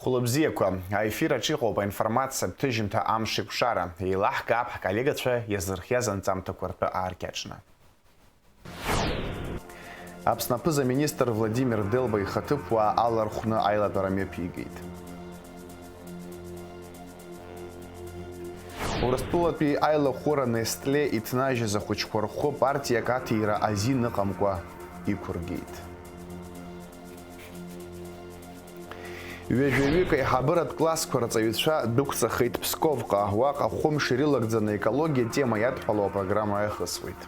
Хулыбзиақәа, аефираҿ иҟоуп аинформациа ҭыжьымҭа амш еиқәшара. Еилаҳкаап ҳколлегацәа иазырхиаз анҵамҭақәа ртәы ааркьаҿны. Аԥсны аԥыза-министр Владимир Делба ихаҭыԥуаа алархәны аилатәара мҩаԥигеит. Урыстәылатәи аилахәыра Нестле иҭнажьыз ахәыҷқәа рхәы партиак аҭира азин ыҟамкәа иқәыргеит. Ҩажәаҩык аиҳабыратә классқәа рҵаҩцәа дәықәҵахеит Псковҟа. Уаҟа хәымш ирылагӡаны екологиа тема иадҳәалоу апрограмма иахысуеит.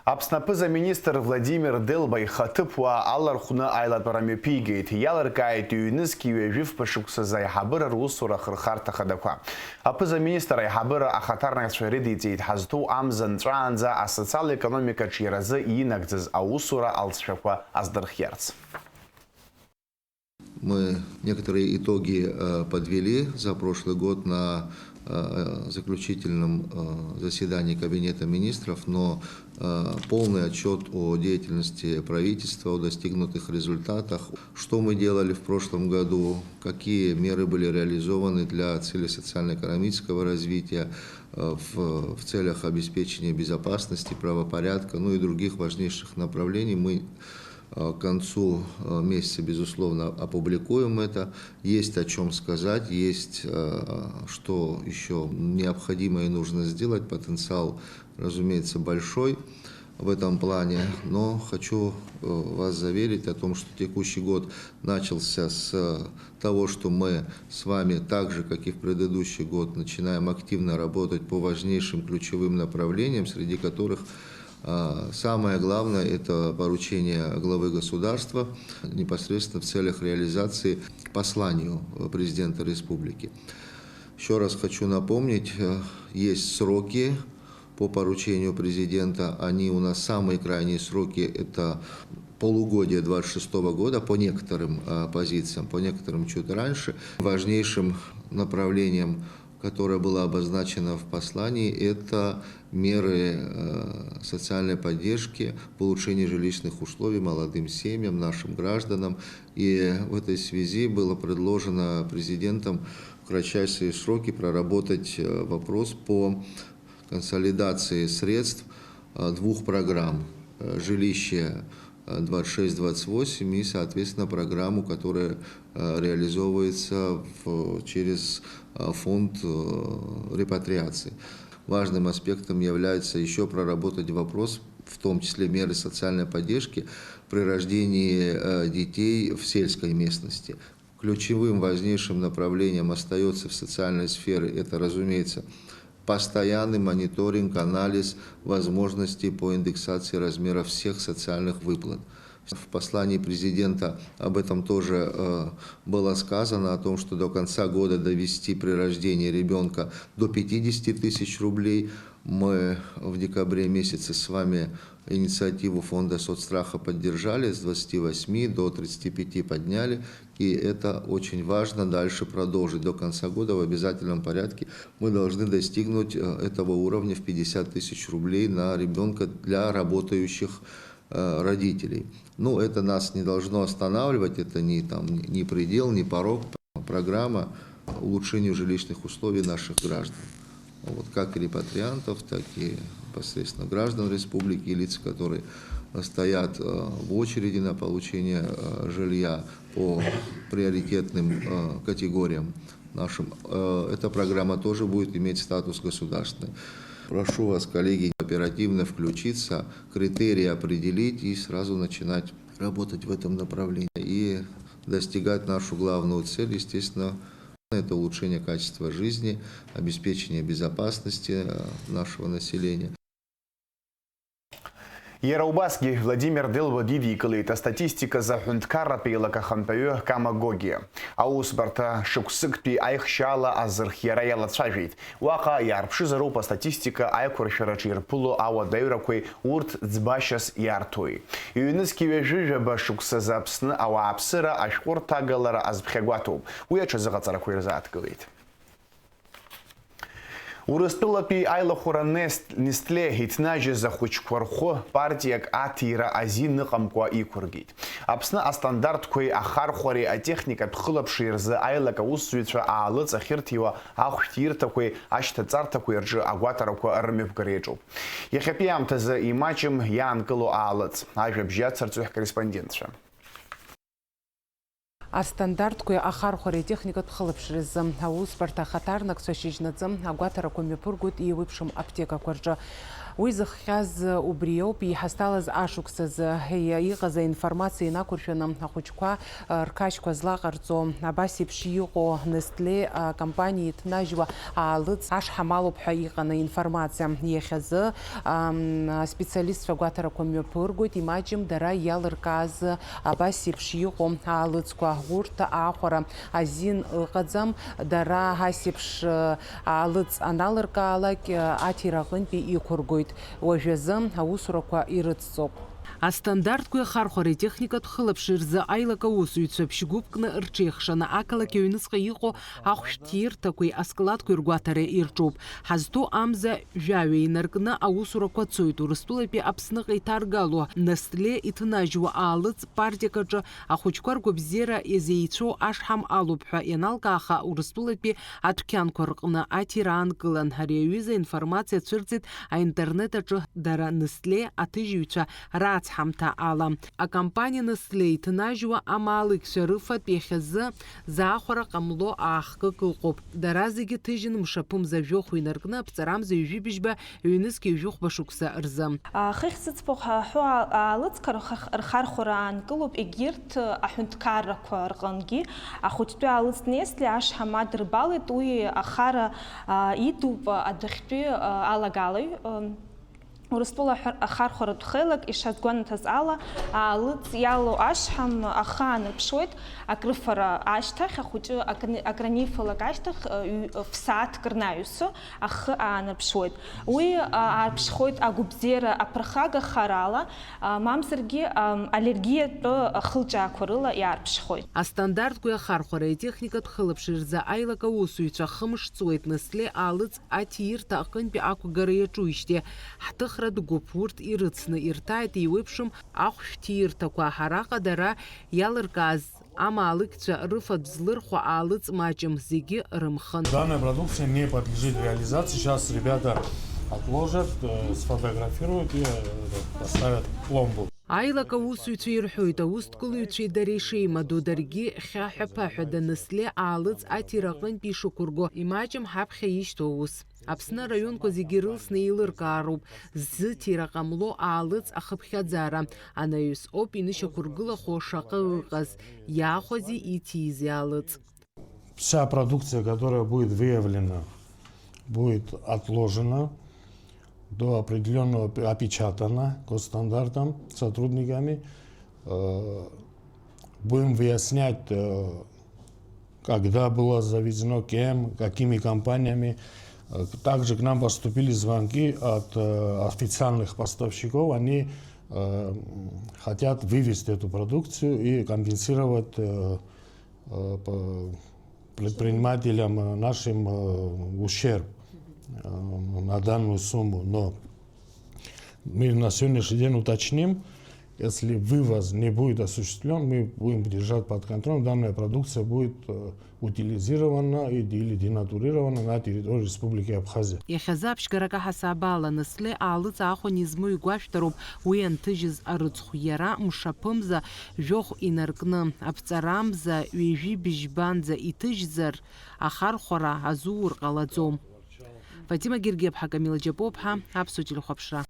Аԥсны аԥыза-министр Владимир Делба ихаҭыԥуаа алархәны аилатәара мҩаԥигеит. Иалыркааит ҩ-нызқьи ҩажәифба шықәсазы аиҳабыра русура ахырхарҭа ахадақәа. Аԥыза-министр аиҳабыра ахаҭарнакцәа ирыдиҵеит ҳазҭоу амза нҵәаанӡа асоциал-економикаҿ иаразы инагӡаз аусура алҵшәақәа аздырхиарц. Мы некоторые итоги подвели за прошлый год на заключительном заседании Кабинета министров, но полный отчет о деятельности правительства, о достигнутых результатах, что мы делали в прошлом году, какие меры были реализованы для целей социально-экономического развития, в целях обеспечения безопасности, правопорядка, ну и других важнейших направлений мы к концу месяца, безусловно, опубликуем это. Есть о чем сказать, есть что еще необходимо и нужно сделать. Потенциал, разумеется, большой в этом плане. Но хочу вас заверить о том, что текущий год начался с того, что мы с вами, так же, как и в предыдущий год, начинаем активно работать по важнейшим ключевым направлениям, среди которых самое главное – это поручение главы государства непосредственно в целях реализации посланию президента республики. Еще раз хочу напомнить, есть сроки по поручению президента. Они у нас самые крайние сроки – это полугодие 2026 года по некоторым позициям, по некоторым чуть раньше. Важнейшим направлением, которое было обозначено в послании, это меры социальной поддержки, улучшения жилищных условий молодым семьям, нашим гражданам. И в этой связи было предложено президентом в кратчайшие сроки проработать вопрос по консолидации средств двух программ «Жилище 26-28» и, соответственно, программу, которая реализовывается через фонд репатриации. Важным аспектом является еще проработать вопрос, в том числе меры социальной поддержки при рождении детей в сельской местности. Ключевым важнейшим направлением остается в социальной сфере это, разумеется, постоянный мониторинг, анализ возможностей по индексации размера всех социальных выплат. В послании президента об этом тоже было сказано, о том, что до конца года довести при рождении ребенка до 50 тысяч рублей. Мы в декабре месяце с вами инициативу фонда соцстраха поддержали, с 28 до 35 подняли, и это очень важно дальше продолжить до конца года в обязательном порядке. Мы должны достигнуть этого уровня в 50 тысяч рублей на ребенка для работающих родителей. Но это нас не должно останавливать, это не предел, не порог. Программа улучшения жилищных условий наших граждан. Вот, как и репатриантов, так и непосредственно граждан республики и лиц, которые стоят в очереди на получение жилья по приоритетным категориям нашим. Эта программа тоже будет иметь статус государственной. Прошу вас, коллеги, оперативно включиться, критерии определить и сразу начинать работать в этом направлении и достигать нашу главную цель, естественно, это улучшение качества жизни, обеспечение безопасности нашего населения. Иара убасгьы Владимир Делба дидикылеит астатистиказы аҳәынҭқарратәи еилакахантәаҩы Кама Гогиа. Аусбарҭа шықәсыктәи аихшьаала азырхиара иалацәажәеит. Уаҟа иаарԥшызароуп астатистика аиқәыршәараҿы ирԥыло ауадаҩрақәеи урҭ ӡбашьас иарҭои. Иҩнызқьи ҩажәижәаба шықәсазы Аԥсны ауааԥсыра ашәҟәырҭагалара азԥхьагәаҭоуп. Уи аҽазыҟаҵарақәа ирзааҭгылеит. Урыстәылатәи аилахәара Нестле иҭнажьыз ахәыҷқәа рхәы партиак аҭира азин ыҟамкәа иқәыргеит. Аԥсны астандартқәеи ахархәареи атехникатә хылаԥши рзы аилак аусзуҩцәа аалыҵахьырҭиуа ахәшәтәирҭақәеи ашьҭаҵарҭақәеи рҿы агәаҭарақәа рымҩаԥгара иаҿуп. Иахьатәи аамҭазы имаҷым иаанкыло аалыҵ. Ажәабжь иацырҵоит ҳкорреспондентцәа. Астандарткәи ахархәареи техникатә хылаԥшреи рзы аусбарҭа ахаҭарнакцәа шьыжьнаҵы агәаҭарақәа мҩаԥыргоит еиуеиԥшым аԥҭекақәа рҿы. Уи зыхҟьаз убри ауп, иҳазҭалаз ашықәсазы иҟаз аинформациа инақәыршәаны ахәыҷқәа рқашьқәа злаҟарҵо абас еиԥш иҟоу Нестле компаниа иҭнажьуа аалыҵ ашҳамалуп ҳәа иҟан аинформациа. Иахьазы специалистцәа агәаҭарақәа мҩаԥыргоит, имаҷым дара иалыркааз абас еиԥш иҟоу аалыҵқәа. Урҭ аахәара азин ыҟаӡам, дара ас еиԥш аалыҵ аналыркаалак аҭира аҟынтәи иқәыргоит. Уажәазы аусурақәа ирыцҵоуп. Астандарткәи ахархәареи техникатә хылаԥшреи рзы аилак аусзуҩцәа ԥшьгәыпкны рҽеихшаны ақалақь аҩныҵҟа иҟоу ахәшәтәирҭақәеи аскладқәеи ргәаҭара ирҿуп. Ҳазҭоу амза жәаҩа инаркны аусурақәа цоит. Урыстәылатәи Аԥсныҟа иҭаргалоу Нестле иҭнажьуа аалыҵ партиакаҿы ахәыҷқәа ргәабзиара иазеицәоу ашҳам алоуп ҳәа ианалкааха Урыстәылатәи адәқьанқәа рҟны аҭира аанкылан. Ари аҩыза аинформациа цәырҵит аинтернет аҿы дара Нестле аҭыжьыҩцәа рацҳамҭа ала. Акомпаниа Нестле иҭнажьуа амаалықьцәа рыфатә иахьазы заахәара ҟамло аахкык ыҟоуп. Дара зегьы ҭыжьын мшаԥымза жәохә инаркны аԥҵарамза ҩажәибжьба ҩнызқьи ҩажәохәба шықәса рзы. Хыхь зыӡбахә ҳәо аалыҵқәа рхархәара аанкылоуп егьырҭ аҳәынҭқаррақәа рҟынгьы. Ахәыҷтәы аалыҵ Нестле ашҳам адырбалеит, уи ахара идуп адәахьтәи алагалаҩ. Урыстәыла ахархәаратә хеилак ишазгәанаҭаз ала аалыҵ иалоу ашҳам ахы аанарԥшуеит акрыфара ашьҭахь, ахәыҷы акранифалак ашьҭахь фсааҭк рнаҩсо ахы аанарԥшуеит. Уи аарԥшхоит агәыбзиара аԥырхагахарала, мамзаргьы аллергиатәы хылҿаақәа рыла иаарԥшхоит. Астандарткәи ахархәареи техникатә хылаԥшреи рзы аилак аусзуҩцәа хымш ҵуеит. Нестле аалыҵ аҭирҭа аҟынтәи ақәгара иаҿуижьҭеи ҳҭыхра дгәыԥ урҭ ирыцны ирҭааит еиуеиԥшым ахәшәтәирҭақәа. Ҳараҟа дара иалыркааз амаалықьцәа рыфатә злырхәо аалыҵ маҷым, зегьы рымхын. Данная продукция не подлежит реализации. Сейчас ребята отложат, сфотографируют и поставят пломбу. Аилак аусзуҩцәа ирҳәоит, аусҭкылыҩцәеи дареи шеимадоу даргьы хьаҳәа-ԥаҳәада Нестле аалыҵ аҭира аҟынтәи ишықәырго имаҷым ҳаԥхьа ишьҭоу аус. Аԥсны араионқәа зегьы рылсны еилыркаароуп зыҭира ҟамло аалыҵ ахыԥхьаӡара. Анаҩс ауп инышьақәыргылахо шаҟа ыҟаз, иаахәази иҭизи аалыҵ. Вся продукция, которая будет выявлена, будет отложена до определенного, опечатана госстандартом сотрудниками. Будем выяснять, когда было завезено, кем, какими компаниями. Также к нам поступили звонки от официальных поставщиков. Они хотят вывести эту продукцию и компенсировать предпринимателям нашим ущерб на данную сумму. Но мы на сегодняшний день уточним, если вывоз не будет осуществлен, мы будем держать под контролем. Данная продукция будет утилизирована или денатурирована на территории Республики Абхазия. Иахьазы аԥшьгарак аҳасабала Нестле аалыҵ аахәан измоу игәашәҭароуп уи анҭыжьыз арыцхә. Иара мшаԥымза жәохә инаркны аԥҵарамза ҩажәибжьбанӡа иҭыжьзар ахархәара азуур ҟалаӡом. Фатима Гергиаԥҳа, Камила Џьапоуԥҳа, Аԥсуа телехәаԥшра.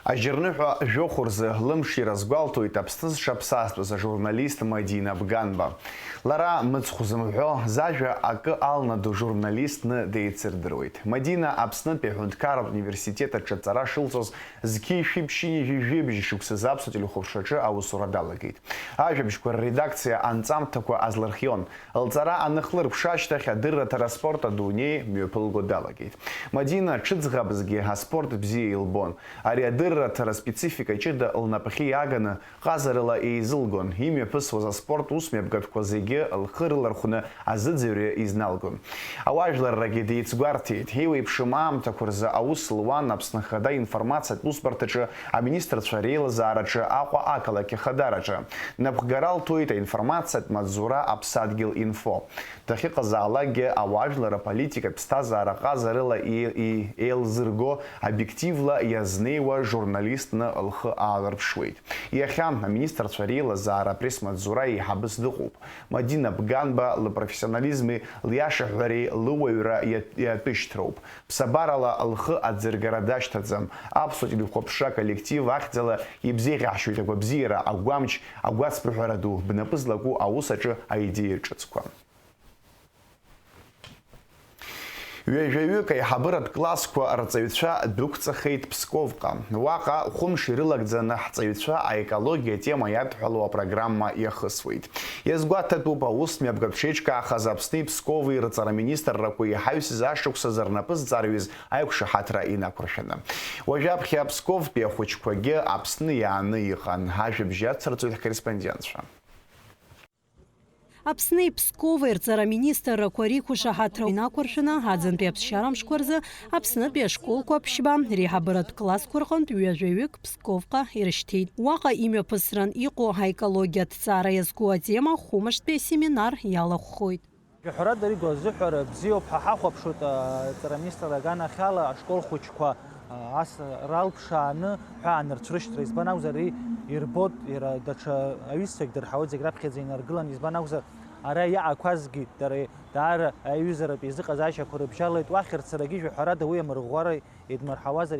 Ажьырныҳәа жәохә рзы лымш иразгәалҭоит Аԥсны зҽаԥсастәыз ажурналист Мадина Бганба. Лара мыцхә зымҳәо зажәа акы алнаду журналистны деицырдыруеит. Мадина Аԥснытәи аҳәынҭқарратә университет аҿы аҵара шылҵоз зқьи шәиԥшьи ижәижәибжьи шықәсазы Аԥсуа телехәаԥшраҿы аусура далагеит. Ажәабжьқәа рредакциа анҵамҭақәа азлырхион. Лҵара аныхлырԥша ашьҭахь адырраҭара аспорт адунеи мҩаԥылго далагеит. Мадина ҽыӡӷабзгьы аспорт бзиа илбон. Ари адырра Адырраҭара специфика ҷыда лнапахьы иааганы ҟазарыла еизылгон, имҩаԥысуаз аспорт усмҩаԥгатәқәа зегьы лхы рылархәны азыӡырҩы изналгон. Ауаажәларрагьы деицгәарҭеит, еиуеиԥшым аамҭақәа рзы аус луан Аԥсны Ахада информациатә усбарҭаҿы, аминистрцәа реилазаараҿы, Аҟәа ақалақь ахадараҿы. Напхгара лҭоит аинформациатә маҵзура Аԥсадгьыл инфо. Дахьыҟазаалакгьы ауаажәлар аполитикатә ԥсҭазаара ҟазарыла еилзырго обиективла иазнеиуа журналистны лхы аалырԥшуеит. Иахьа аминистрцәа реилазаара апресс-маҵзура еиҳабыс дыҟоуп. Мадина Бганба лпрофессионализми, лиашаҳәареи, лыуаҩра иатәышьҭроуп. Ԥсабарала лхы аӡыргара дашьҭаӡам. Аԥсуа телехәаԥшра коллектив ахьӡала ибзеиӷьаҳшьоит агәабзиара, агәамч, агәацԥыҳәара ду бнапы злаку аус аҿы аидеиа ҿыцқәа. Ҩажәаҩык аиҳабыратә классқәа рҵаҩцәа дәықәҵахеит Псковҟа. Уаҟа хәымш ирылагӡаны ҳҵаҩцәа аекологиа тема иадҳәало апрограмма иахысуеит. Иазгәаҭатәуп аусмҩаԥгатә шеиҿкаахаз Аԥсни Пскови рыҵараминистррақәа иҳаҩсыз ашықәса зырнапызҵарҩыз аиқәшаҳаҭра инақәыршәаны. Уажәаԥхьа Псковтәи ахәыҷқәагьы Аԥсны иааны иҟан. Ажәабжь ацырҵоит ҳкорреспондентцәа. Аԥсни Пскови рҵараминистррақәа реиқәшаҳаҭра инақәыршәаны аӡынтәи аԥсшьарамшқәа рзы Аԥснытәи ашколқәа ԥшьба реиҳабыратә классқәа рҟынтә ҩажәаҩык Псковҟа ирышьҭит. Уаҟа имҩаԥысран иҟоу аекологиатә ҭҵаара иазку атема хәымштәи асеминар иалахәхоит. Ҳәарада дариго азыҳәара бзиоуп ҳа ҳахәаԥшуеит аҵараминистр аганахьала ашкол хәыҷқәа ас ралԥшааны ҳәа анырцәрышьҭра. Избан акәзар ирбот иара даҽа аҩызцәагь дырҳауеит зегь раԥхьаӡа инаргылан. Избан акәзар ара иаақәазгьы дара даара аҩызаратә еизыҟазаашьақәа рыбжьалеит. Уахь рцарагьы ҳәарада уи амырӷәӷәара идмырҳауазар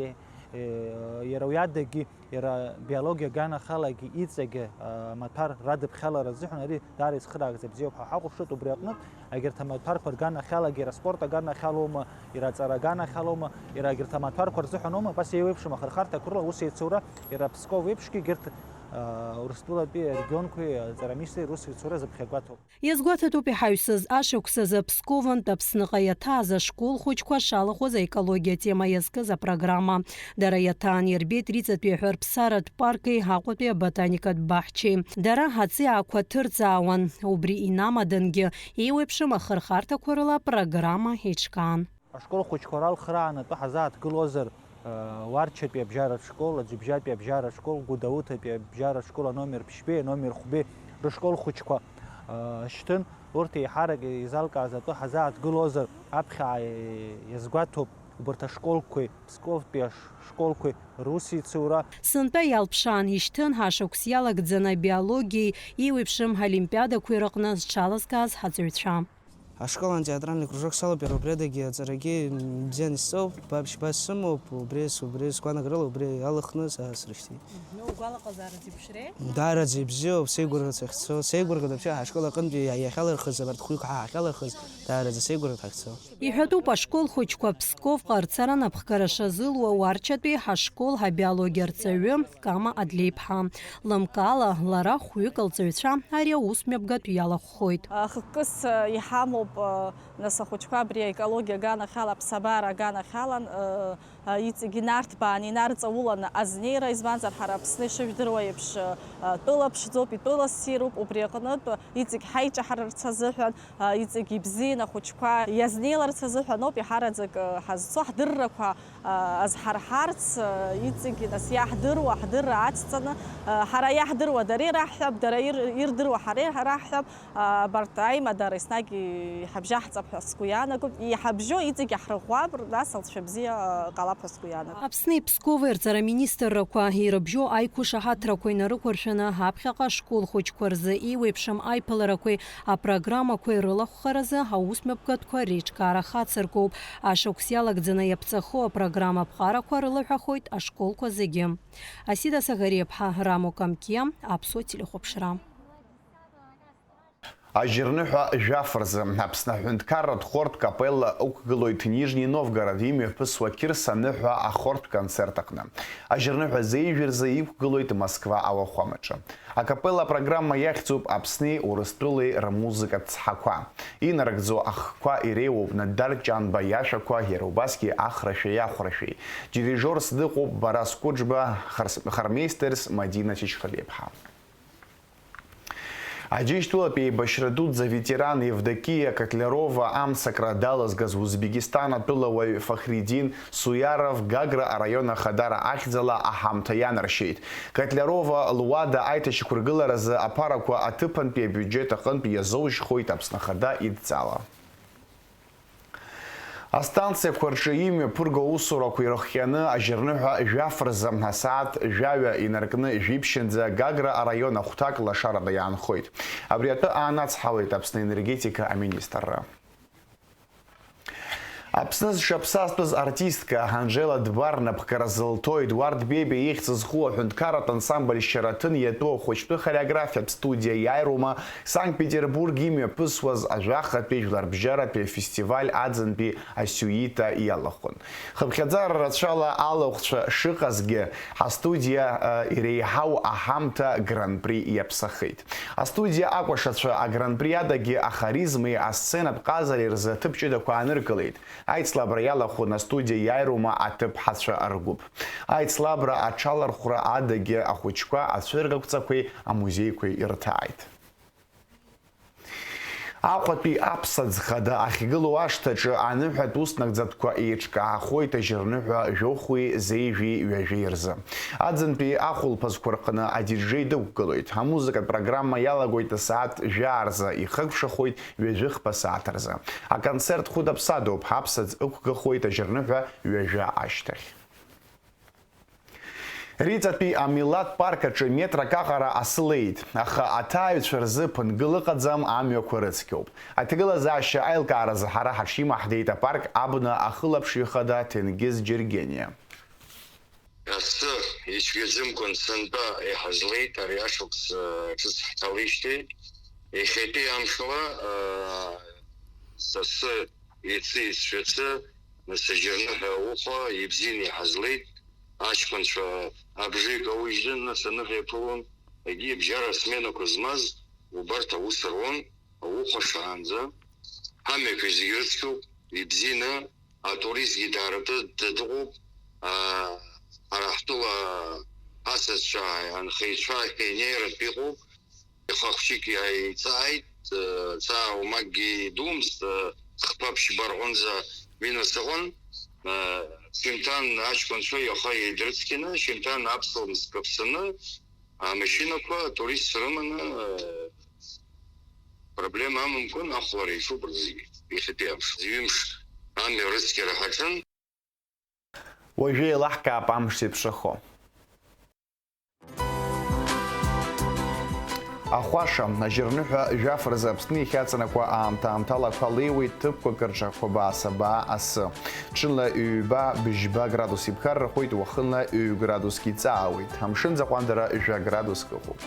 иара уи адагьы иара биологиа аганахьалагьы иҵегьы амаҭәар радыԥхьалара азыҳәан ари даара изхыраагаз бзиоуп ҳа ҳахәаԥшуеит. Убри аҟнытә егьырҭ амаҭәарқәа рганахьалагьы иара аспорт аганахьалоума, иара аҵара аганахьалоума, иара егьырҭ амаҭәарқәа рзыҳәаноума, абас еиуеиԥшым ахырхарҭақәа рыла ус еицура иара Псков еиԥшгьы егьырҭ Урыстәылатәи арегионқәеи аҵараминистри рус еицура зыԥхьагәаҭоуп. Иазгәаҭатәуп иҳаҩсыз ашықәсазы Псковантә Аԥсныҟа иаҭааз ашкол хәыҷқәа шалахәыз аекологиа тема иазкыз апрограмма. Дара иаҭаан ирбеит Риҵатәи аҳәарԥсаратә парки, Аҟәатәи аботаникатә баҳчеи. Дара аҵиаақәа ҭырҵаауан. Убри инамадангьы еиуеиԥшым ахырхарҭақәа рыла апрограмма иҿкаан. Ашкол хәыҷқәа ралхраан атәы ҳазааҭгылозар Варчатәи абжьаратә школ, Аӡҩыбжьатәи абжьаратә школ, Гәдоуҭатәи абжьаратә школ аномер ԥшьбеи, аномер хәбеи рышкол хәыҷқәа шьҭын. Урҭ еиҳарак изалкааз атәы ҳазааҭгылозар аԥхьа иазгәаҭоуп убарҭ ашколқәеи, Псковтәи ашколқәеи рус еицура. Сынтәа иалԥшаан ишьҭын ҳашықәс иалагӡаны абиологиеи еиуеиԥшым ҳолимпиадақәеи рыҟны зҽалазкааз ҳаҵаҩцәа. Ашкол театральный кружок сало первопредагьы аҵарагьы бзиан исҵоуп, ԥшьба сымоуп, убри сгәанагарыла, убри алыхны срышьҭит. Угәалаҟазаараӡа иԥшреи? Даараӡа ибзиоуп, сеигәырӷьарц ахьцо, сеигәырӷьоит аԥшьа ҳашкол аҟынтәи иахьалырхыз абарҭ хәҩык ҳахьалырхыз, даараӡа сеигәырӷьоит ҳахьцо. Иҳәатәуп ашкол хәыҷқәа Псковҟа рцара напхгара шазылуа Уарчатәи ҳашкол ҳабиологиа рҵаҩы Кама Адлеиԥҳа. Лымкаала лара хәҩык лҵаҩцәа ари аусмҩаԥгатә иалахәхоит. Хықәкыс иҳамоуп нас ахәыҷқәа абри аекологиа аганахьала, аԥсабара аганахьалан иҵегь инарҭбаан, инарҵауланы азнеира, избанзар ҳара Аԥсны ишыжәдыруа еиԥш тәыла ԥшӡоуп, итәыла ссируп. Убри аҟнытә иҵегь ҳаиҿаҳарарц азыҳәан, иҵегь ибзианы ахәыҷқәа иазнеиларц азыҳәан ауп иҳараӡак ҳазцо, ҳдыррақәа азҳарҳарц, иҵегь нас иаҳдыруа, ҳдырра ацҵаны, ҳара иаҳдыруа дара ираҳҳәап, дара ирдыруа ҳара ираҳҳәап, абарҭ аимадара еснагь иҳабжьаҳҵап ҳәа сгәы иаанагоит. Иҳабжьо иҵегь иаҳрыӷәӷәап, нас алҵшәа бзиа ҟалап ҳәа сгәы иаанагоит. Аԥсни Пскови рҵараминистррақәа ирыбжьоу аиқәшаҳаҭрақәа инарықәыршәаны ҳаԥхьаҟа ашкол хәыҷқәа рзы еиуеиԥшым аиԥыларақәеи апрограммақәеи рылахәхаразы аусмҩаԥгатәқәа реиҿкаара хацыркуп. Ашықәс иалагӡаны иаԥҵахо апрограмма ԥҟарақәа рылаҳәахоит ашколқәа зегьы. Асида Сагариаԥҳа, Рамо Камкиа, Аԥсуа телехәаԥшра. Ажьырныҳәа жәафырзы Аԥсны аҳәынҭқарратә хортә капелла ықәгылоит Нижни Новгород имҩаԥысуа Кирса ныҳәа ахортә концерт аҟны. Ажьырныҳәа зеижәырзы иқәгылоит Москва ауахәамаҿы. Акапелла апрограмма иахьӡуп Аԥсни Урыстәылеи рмузыкатә цҳақәа. Инарыгӡо ахқәа иреиуоуп Нодар Ҷанба иашәақәа, иара убасгьы ахрашәа иахәрашәеи. Дирижерс дыҟоуп Барас Кәыџьба, хармеистерс Мадина Чичхалиаԥҳа. Аџьынџьтәылатәи еибашьра дуӡӡа ветеран Евдокия Котлярова амцакра далазгаз Узбекистан атәылауаҩ Фахридин Суяров Гагра араион ахадара ахьӡала аҳамҭа ианаршьеит. Котлярова луада аиҭашьақәыргыларазы аԥарақәа аҭыԥантәи абиуџьет аҟынтәи иазоужьхоит Аԥсны Ахада идҵала. Астанциақәа рҿы имҩаԥырго аусурақәа ирыхианы Ажьырныҳәа жәафырзы асааҭ жәаҩа инаркны жәиԥшьынӡа Гагра араион ахәҭак лашарада иаанхоит. Абри атәы аанацҳауеит Аԥсны энергетика аминистрра. Аԥсны зшаԥсастәыз артистка Анжела Дбарнапкара зылҭо Едуард Бебе ихьӡ зху аҳәынҭқарратә ансамбль Шьараҭын иатәу ахәыҷтәы хореографиатә студиа иааирума Санкт-Петербург имҩаԥысуаз ажәахатәи жәларбжьаратәи афестиваль аӡынтәи асиуита иалахәын. Хыԥхьаӡара рацәала алахәцәа шыҟазгьы астудиа иреиҳау аҳамҭа гран-при иаԥсахеит. Астудиа акәашацәа агран-при адагьы ахаризмеи асценатә ҟазареи рзы аҭыԥ ҷыдақәа ааныркылеит. Аицлабра иалахәын астудиа иааирума аҭыԥҳацәа ргәыԥ. Аицлабра аҽалархәра адагьы ахәыҷқәа ацәыргақәҵақәеи амузеиқәеи ирҭааит. Аҟәатәи аԥсаӡ хада ахьгылоу ашҭаҿы аныҳәатә уснагӡатәқәа еиҿкаахоит Ажьырныҳәа жәохәи зеижәи ҩажәеи рзы. Аӡынтәи ахәылԥазқәа рҟны адиджеи дықәгылоит. Амузыкатә программа иалагоит асааҭ жәаа-рзы, ихыгәшахоит ҩажәихԥа сааҭ рзы. Аконцерт хәыда-ԥсадоуп, аԥсаӡ ықәгахоит Ажьырныҳәа ҩажәа ашьҭахь. Риҵатәи амилаҭ парк аҿы метрак аҟара асылеит, аха аҭааҩцәа рзы ԥынгыл ыҟаӡам, амҩақәа рыцқьоуп. Аҭагылазаашьа аилкааразы ҳара ҳаҽимаҳдеит апарк абна ахылаԥшҩы хада Ҭенгиз Џьергениа. Асы ицәгьаӡымкәан сынтәа иҳазлеит ари ашықәс ҿыц ҳҭалеижьҭеи. Иахьатәи амшала сасы иацы ицәшәацы нас Ажьырныҳәа ауха ибзианы иҳазлеит. Аҷкәынцәа абжеик ауижьын, нас аныҳәа иаԥылон, егьи абжьара сменақәа змаз убарҭ аус руан, ауха шаанӡа. Ҳамҩақәа зегьы рыцқьоуп, ибзианы, атуристгьы дааратәы дыҟоуп. Ҳара ҳтәыла асасцәа, анхаҩцәа инеиратәы иҟоуп. Ихахәҷык иааиҵааит, ҵаа-умакгьы идумызт, хԥа ԥшьба рҟынӡа минус ыҟан. Шьымҭан аҷкәынцәа иаха еидрыцқьаны, шьымҭан аԥслымӡ каԥсаны, амашьынақәа атуристцәа рыманы проблема амамкәан ахәлара ишуп рзегьы. Иахьатәи амш. Ҩымш амҩа рыцқьара ҳаҿын. Уажәы еилаҳкаап амш зеиԥшрахо. Ахәаша Ажьырныҳәа жәафырзы Аԥсны ихьаҵанакуа аамҭа-аамҭала қәалеиуеит ҭыԥқәак рҿы баа-сабаа асы. Ҽынла ҩба-быжьба градус иԥхаррахоит, уахынла градуск иҵаауеит. Амшын заҟәандара градуск ыҟоуп.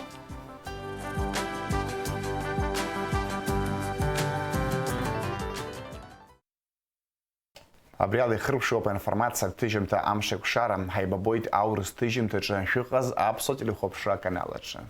Абри ала ихырԥшуп аинформациа ҭыжьымҭа амш еиқәшара. Ҳаибабоит аурыс ҭыжьымҭаҿы шәыҟаз аԥсуа телехәаԥшра аканал аҿы.